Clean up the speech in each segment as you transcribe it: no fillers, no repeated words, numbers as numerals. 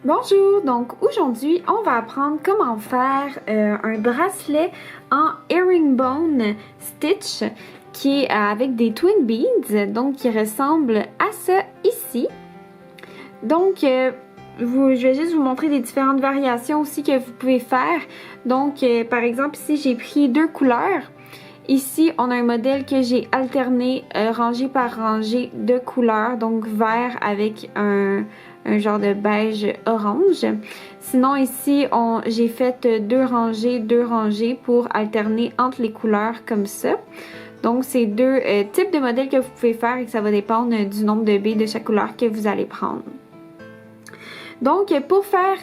Bonjour, donc aujourd'hui on va apprendre comment faire un bracelet en herringbone stitch qui est avec des twin beads, donc qui ressemble à ça ici. Donc je vais juste vous montrer des différentes variations aussi que vous pouvez faire. Donc par exemple ici j'ai pris deux couleurs. Ici, on a un modèle que j'ai alterné rangée par rangée de couleurs, donc vert avec un genre de beige orange. Sinon ici, j'ai fait deux rangées pour alterner entre les couleurs comme ça. Donc c'est deux types de modèles que vous pouvez faire et que ça va dépendre du nombre de billes de chaque couleur que vous allez prendre. Donc, pour faire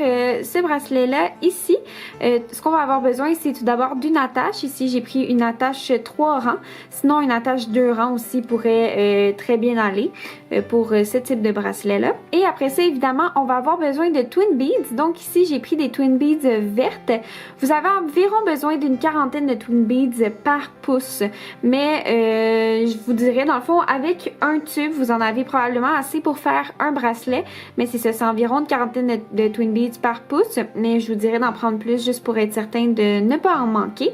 ce bracelet-là, ici, ce qu'on va avoir besoin, c'est tout d'abord d'une attache. Ici, j'ai pris une attache 3 rangs. Sinon, une attache 2 rangs aussi pourrait très bien aller pour ce type de bracelet-là. Et après ça, évidemment, on va avoir besoin de twin beads. Donc, ici, j'ai pris des twin beads vertes. Vous avez environ besoin d'une quarantaine de twin beads par pouce. Mais, je vous dirais, dans le fond, avec un tube, vous en avez probablement assez pour faire un bracelet. Mais c'est ça, c'est environ une quarantaine de twin beads par pouce, mais je vous dirais d'en prendre plus juste pour être certain de ne pas en manquer.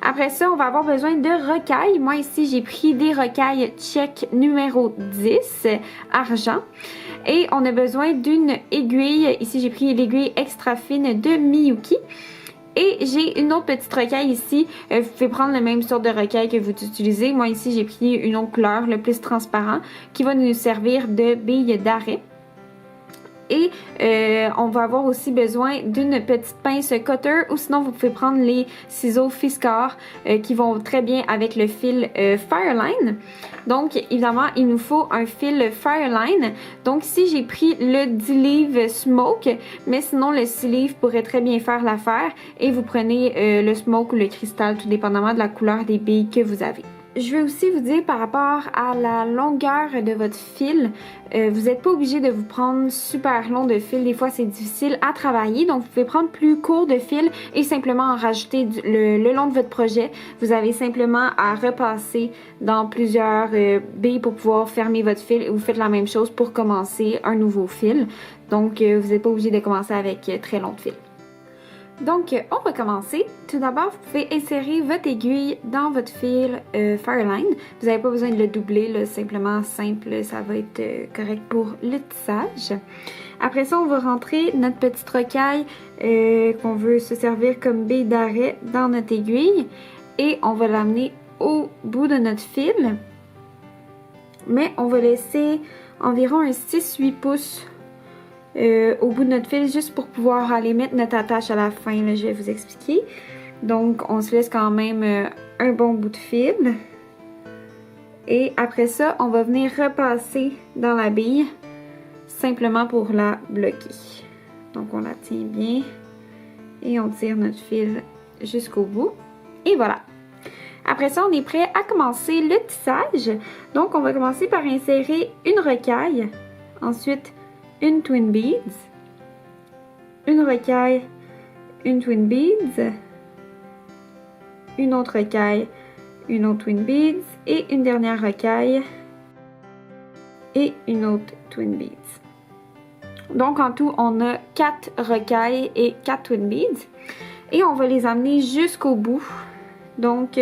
Après ça, on va avoir besoin de rocailles. Moi ici, j'ai pris des rocailles Check numéro 10, argent. Et on a besoin d'une aiguille. Ici, j'ai pris l'aiguille extra fine de Miyuki. Et j'ai une autre petite rocaille ici. Vous pouvez prendre la même sorte de rocaille que vous utilisez. Moi ici, j'ai pris une autre couleur, le plus transparent, qui va nous servir de bille d'arrêt. Et on va avoir aussi besoin d'une petite pince cutter ou sinon vous pouvez prendre les ciseaux Fiskars qui vont très bien avec le fil Fireline. Donc évidemment il nous faut un fil Fireline. Donc ici j'ai pris le 10 livres Smoke, mais sinon le 6 livres pourrait très bien faire l'affaire et vous prenez le Smoke ou le cristal tout dépendamment de la couleur des billes que vous avez. Je vais aussi vous dire par rapport à la longueur de votre fil, vous n'êtes pas obligé de vous prendre super long de fil. Des fois, c'est difficile à travailler. Donc, vous pouvez prendre plus court de fil et simplement en rajouter le long de votre projet. Vous avez simplement à repasser dans plusieurs billes pour pouvoir fermer votre fil et vous faites la même chose pour commencer un nouveau fil. Donc, vous n'êtes pas obligé de commencer avec très long de fil. Donc, on va commencer. Tout d'abord, vous pouvez insérer votre aiguille dans votre fil Fireline. Vous n'avez pas besoin de le doubler, là, simplement simple, ça va être correct pour le tissage. Après ça, on va rentrer notre petite rocaille qu'on veut se servir comme bille d'arrêt dans notre aiguille et on va l'amener au bout de notre fil. Mais on va laisser environ un 6-8 pouces au bout de notre fil juste pour pouvoir aller mettre notre attache à la fin, là, je vais vous expliquer. Donc on se laisse quand même un bon bout de fil et après ça on va venir repasser dans la bille simplement pour la bloquer. Donc on la tient bien et on tire notre fil jusqu'au bout et voilà. Après ça on est prêt à commencer le tissage. Donc on va commencer par insérer une rocaille, ensuite une twin beads, une rocaille, une twin beads, une autre rocaille, une autre twin beads et une dernière rocaille et une autre twin beads. Donc en tout on a 4 rocailles et 4 twin beads et on va les amener jusqu'au bout, donc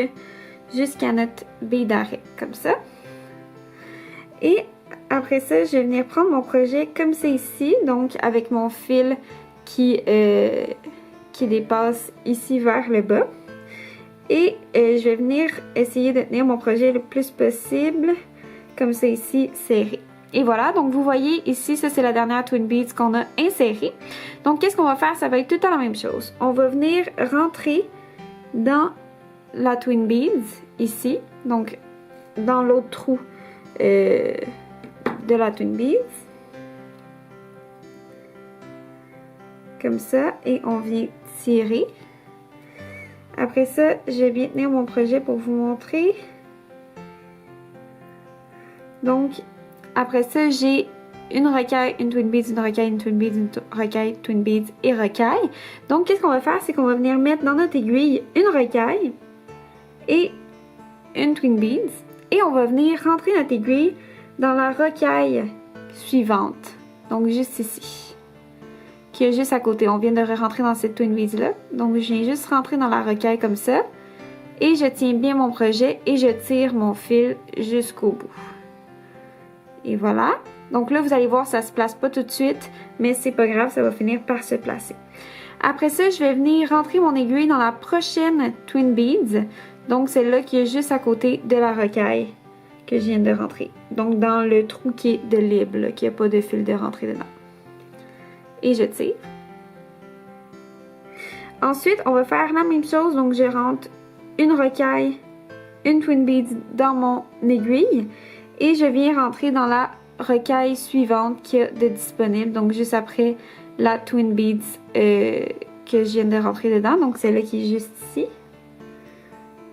jusqu'à notre bille d'arrêt comme ça. Et après ça, je vais venir prendre mon projet comme c'est ici, donc avec mon fil qui dépasse ici vers le bas. Et je vais venir essayer de tenir mon projet le plus possible, comme c'est ici, serré. Et voilà, donc vous voyez ici, ça c'est la dernière twin beads qu'on a insérée. Donc qu'est-ce qu'on va faire? Ça va être tout le temps la même chose. On va venir rentrer dans la twin beads, ici, donc dans l'autre trou de la twin beads comme ça et on vient tirer. Après ça, je vais bien tenir mon projet pour vous montrer. Donc après ça, j'ai une rocaille, une twin beads, une rocaille, une twin beads, une rocaille, twin beads et rocaille. Donc qu'est-ce qu'on va faire, c'est qu'on va venir mettre dans notre aiguille une rocaille et une twin beads et on va venir rentrer notre aiguille dans la rocaille suivante, donc juste ici. qui est juste à côté. On vient de rentrer dans cette twin beads là. Donc je viens juste rentrer dans la recaille comme ça. Et je tiens bien mon projet et je tire mon fil jusqu'au bout. Et voilà. Donc là, vous allez voir, ça se place pas tout de suite, mais c'est pas grave, ça va finir par se placer. Après ça, je vais venir rentrer mon aiguille dans la prochaine twin beads. Donc celle-là qui est juste à côté de la recaille que je viens de rentrer. Donc dans le trou qui est de libre, là, qui n'a pas de fil de rentrée dedans. Et je tire. Ensuite, on va faire la même chose. Donc je rentre une recaille, une twin beads dans mon aiguille. Et je viens rentrer dans la recaille suivante qu'il y a de disponible. Donc juste après la twin beads que je viens de rentrer dedans. Donc celle-là qui est juste ici.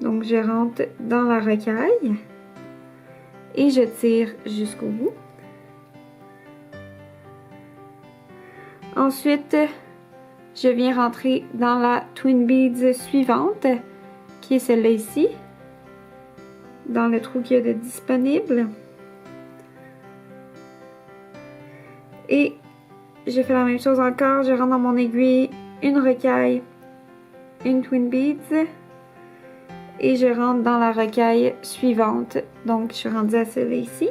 Donc je rentre dans la recaille. Et je tire jusqu'au bout. Ensuite, je viens rentrer dans la twin beads suivante, qui est celle-là ici, dans le trou qu'il y a de disponible. Et je fais la même chose encore, je rentre dans mon aiguille, une recaille, une twin beads, et je rentre dans la recaille suivante. Donc je suis rendue à celle-là ici.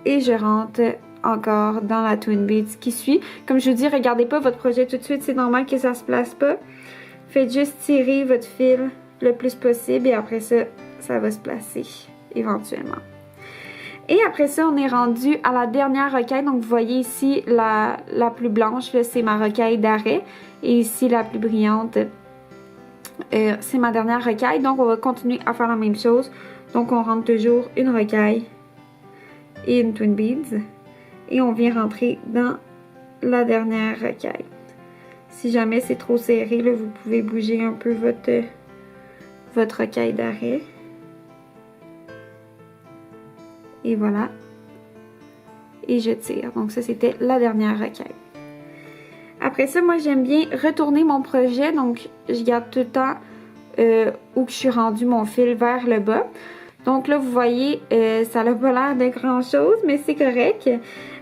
Et je rentre encore dans la twin beads qui suit. Comme je vous dis, regardez pas votre projet tout de suite, c'est normal que ça se place pas. Faites juste tirer votre fil le plus possible et après ça, ça va se placer éventuellement. Et après ça, on est rendu à la dernière recaille. Donc vous voyez ici la plus blanche, c'est ma recaille d'arrêt. Et ici la plus brillante, c'est ma dernière recaille. Donc on va continuer à faire la même chose. Donc on rentre toujours une recaille et une twin beads. Et on vient rentrer dans la dernière recaille. Si jamais c'est trop serré, là, vous pouvez bouger un peu votre recaille d'arrêt. Et voilà. Et je tire. Donc ça, c'était la dernière recaille. Après ça, moi, j'aime bien retourner mon projet. Donc, je garde tout le temps où je suis rendue mon fil vers le bas. Donc là, vous voyez, ça n'a pas l'air de grand-chose, mais c'est correct.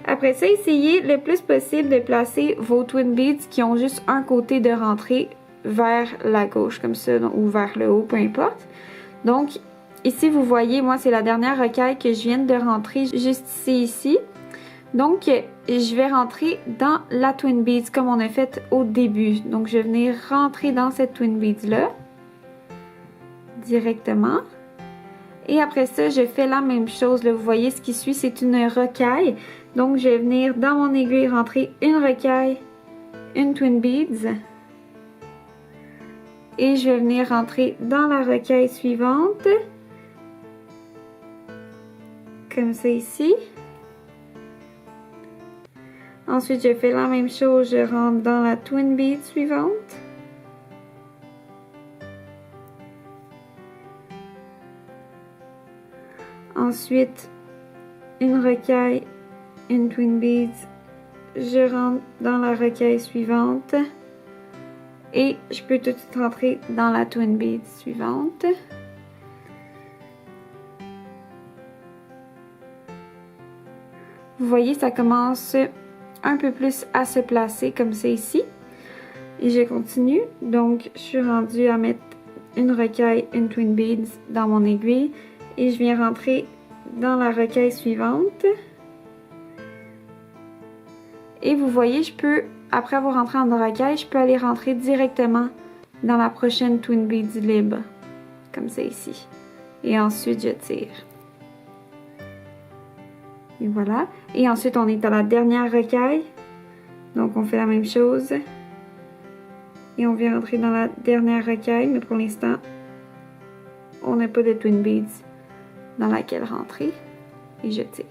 Après ça, essayez le plus possible de placer vos twin beads qui ont juste un côté de rentrée vers la gauche, comme ça, ou vers le haut, peu importe. Donc, ici, vous voyez, moi, c'est la dernière recaille que je viens de rentrer juste ici. Donc, je vais rentrer dans la twin beads comme on a fait au début. Donc, je vais venir rentrer dans cette twin beads-là, directement. Et après ça, je fais la même chose. Là, vous voyez, ce qui suit, c'est une recaille. Donc, je vais venir dans mon aiguille rentrer une recaille, une twin beads. Et je vais venir rentrer dans la recaille suivante. Comme ça ici. Ensuite, je fais la même chose. Je rentre dans la twin bead suivante. Ensuite, une recaille, une twin beads. Je rentre dans la recaille suivante. Et je peux tout de suite rentrer dans la twin bead suivante. Vous voyez, ça commence un peu plus à se placer comme c'est ici. Et je continue. Donc, je suis rendue à mettre une recaille, une twin beads dans mon aiguille. Et je viens rentrer dans la recaille suivante. Et vous voyez, je peux, après avoir rentré en recaille, je peux aller rentrer directement dans la prochaine twin beads libre. Comme c'est ici. Et ensuite, je tire. Et voilà. Et ensuite, on est dans la dernière recaille. Donc, on fait la même chose. Et on vient rentrer dans la dernière recaille. Mais pour l'instant, on n'a pas de twin beads dans laquelle rentrer. Et je tire.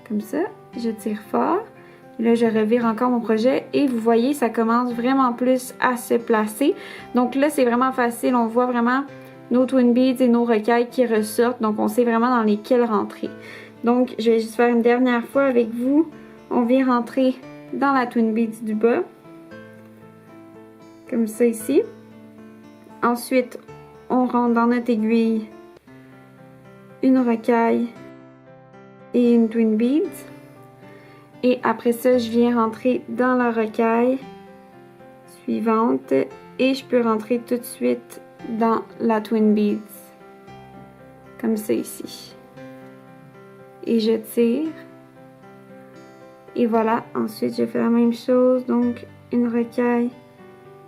Comme ça. Je tire fort. Et là, je revire encore mon projet. Et vous voyez, ça commence vraiment plus à se placer. Donc là, c'est vraiment facile. On voit vraiment nos twin beads et nos recailles qui ressortent. Donc, on sait vraiment dans lesquelles rentrer. Donc, je vais juste faire une dernière fois avec vous. On vient rentrer dans la twin beads du bas. Comme ça ici. Ensuite, on rentre dans notre aiguille une rocaille et une twin beads. Et après ça, je viens rentrer dans la rocaille suivante et je peux rentrer tout de suite dans la twin beads. Comme ça ici. Et je tire. Et voilà, ensuite je fais la même chose, donc une rocaille,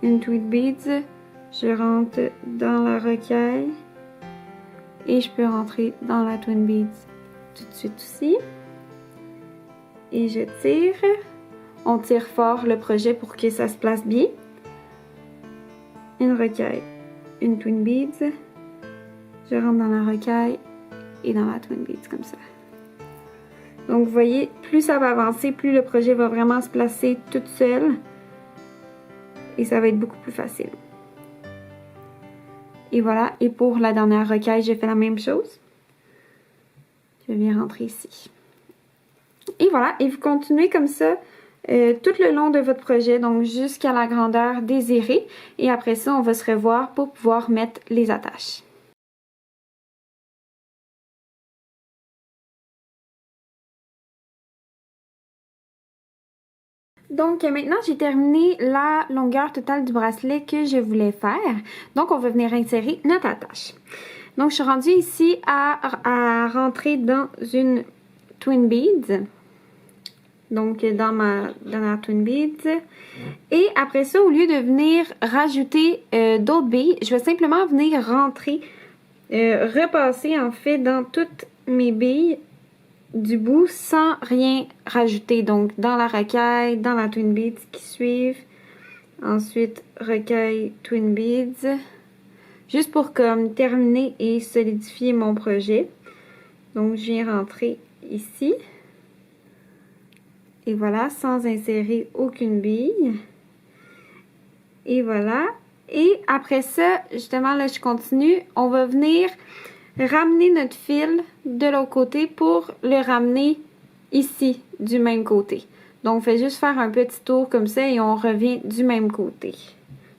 une twin beads. Je rentre dans la rocaille et je peux rentrer dans la twin beads tout de suite aussi. Et je tire. On tire fort le projet pour que ça se place bien. Une rocaille, une twin beads. Je rentre dans la rocaille et dans la twin beads comme ça. Donc vous voyez, plus ça va avancer, plus le projet va vraiment se placer toute seule. Et ça va être beaucoup plus facile. Et voilà, et pour la dernière rocaille, je fais la même chose. Je viens rentrer ici. Et voilà, et vous continuez comme ça tout le long de votre projet, donc jusqu'à la grandeur désirée. Et après ça, on va se revoir pour pouvoir mettre les attaches. Donc maintenant, j'ai terminé la longueur totale du bracelet que je voulais faire. Donc on va venir insérer notre attache. Donc je suis rendue ici à rentrer dans une twin beads. Donc dans ma dernière twin beads. Et après ça, au lieu de venir rajouter d'autres billes, je vais simplement venir rentrer, repasser en fait dans toutes mes billes du bout sans rien rajouter. Donc dans la rocaille, dans la twin beads qui suivent. Ensuite rocaille, twin beads. Juste pour comme terminer et solidifier mon projet. Donc je viens rentrer ici. Et voilà, sans insérer aucune bille. Et voilà. Et après ça, justement là je continue. On va venir ramener notre fil de l'autre côté pour le ramener ici, du même côté. Donc, on fait juste faire un petit tour comme ça et on revient du même côté.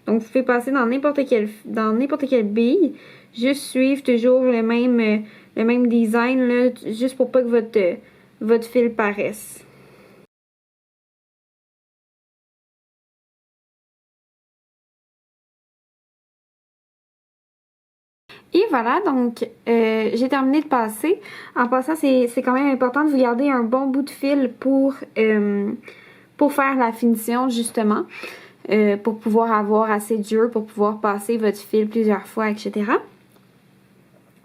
Donc, vous pouvez passer dans n'importe quelle bille, juste suivre toujours le même design, là, juste pour pas que votre fil paraisse. Et voilà, donc j'ai terminé de passer. En passant, c'est quand même important de vous garder un bon bout de fil pour faire la finition, justement. Pour pouvoir avoir assez dur, pour pouvoir passer votre fil plusieurs fois, etc.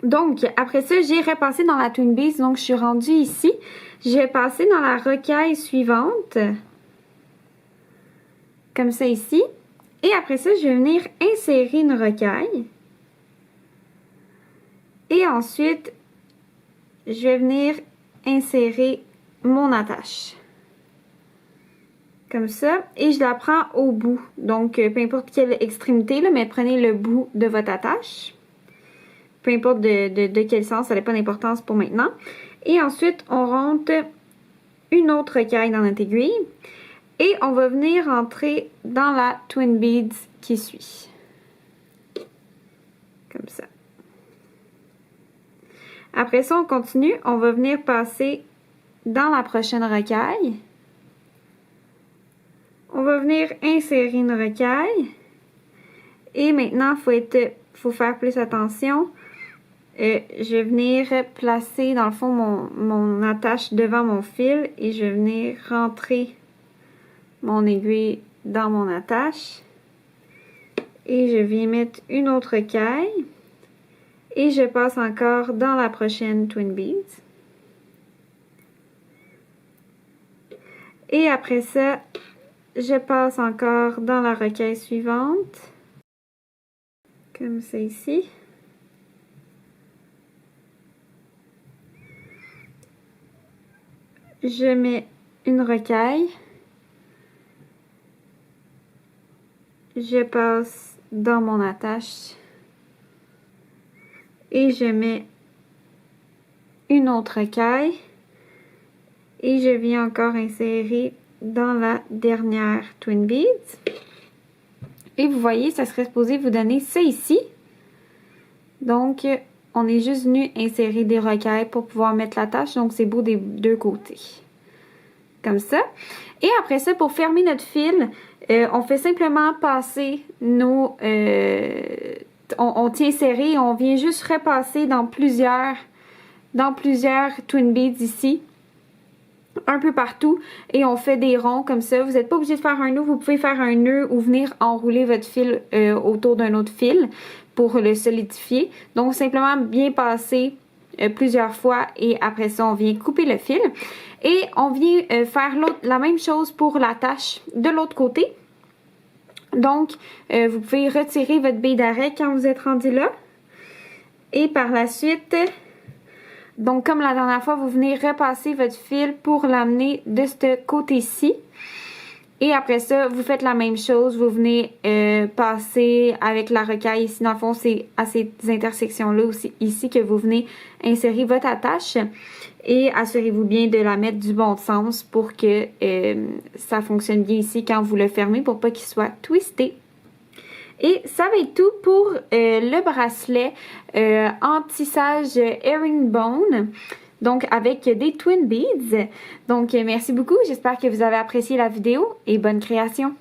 Donc, après ça, j'ai repassé dans la twin beads. Donc, je suis rendue ici. Je vais passer dans la rocaille suivante. Comme ça ici. Et après ça, je vais venir insérer une rocaille. Et ensuite, je vais venir insérer mon attache. Comme ça. Et je la prends au bout. Donc, peu importe quelle extrémité, là, mais prenez le bout de votre attache. Peu importe de quel sens, ça n'a pas d'importance pour maintenant. Et ensuite, on rentre une autre rocaille dans notre aiguille. Et on va venir entrer dans la twin beads qui suit. Comme ça. Après ça, on continue. On va venir passer dans la prochaine rocaille. On va venir insérer une rocaille. Et maintenant, faut faire plus attention. Je vais venir placer, dans le fond, mon attache devant mon fil. Et je vais venir rentrer mon aiguille dans mon attache. Et je viens mettre une autre rocaille. Et je passe encore dans la prochaine twin beads. Et après ça, je passe encore dans la rocaille suivante. Comme ça ici. Je mets une rocaille. Je passe dans mon attache. Et je mets une autre rocaille. Et je viens encore insérer dans la dernière twin beads. Et vous voyez, ça serait supposé vous donner ça ici. Donc, on est juste venu insérer des rocailles pour pouvoir mettre l'attache. Donc, c'est beau des deux côtés. Comme ça. Et après ça, pour fermer notre fil, on fait simplement passer nos... on tient serré, on vient juste repasser dans plusieurs twin beads ici. Un peu partout. Et on fait des ronds comme ça. Vous n'êtes pas obligé de faire un nœud. Vous pouvez faire un nœud ou venir enrouler votre fil autour d'un autre fil pour le solidifier. Donc, simplement bien passer plusieurs fois et après ça, on vient couper le fil. Et on vient faire la même chose pour l'attache de l'autre côté. Donc, vous pouvez retirer votre bille d'arrêt quand vous êtes rendu là. Et par la suite, donc comme la dernière fois, vous venez repasser votre fil pour l'amener de ce côté-ci. Et après ça, vous faites la même chose. Vous venez passer avec la rocaille ici. Dans le fond, c'est à ces intersections-là aussi ici que vous venez insérer votre attache. Et assurez-vous bien de la mettre du bon sens pour que ça fonctionne bien ici quand vous le fermez pour pas qu'il soit twisté. Et ça va être tout pour le bracelet en tissage herringbone. Donc, avec des twin beads. Donc, merci beaucoup. J'espère que vous avez apprécié la vidéo et bonne création.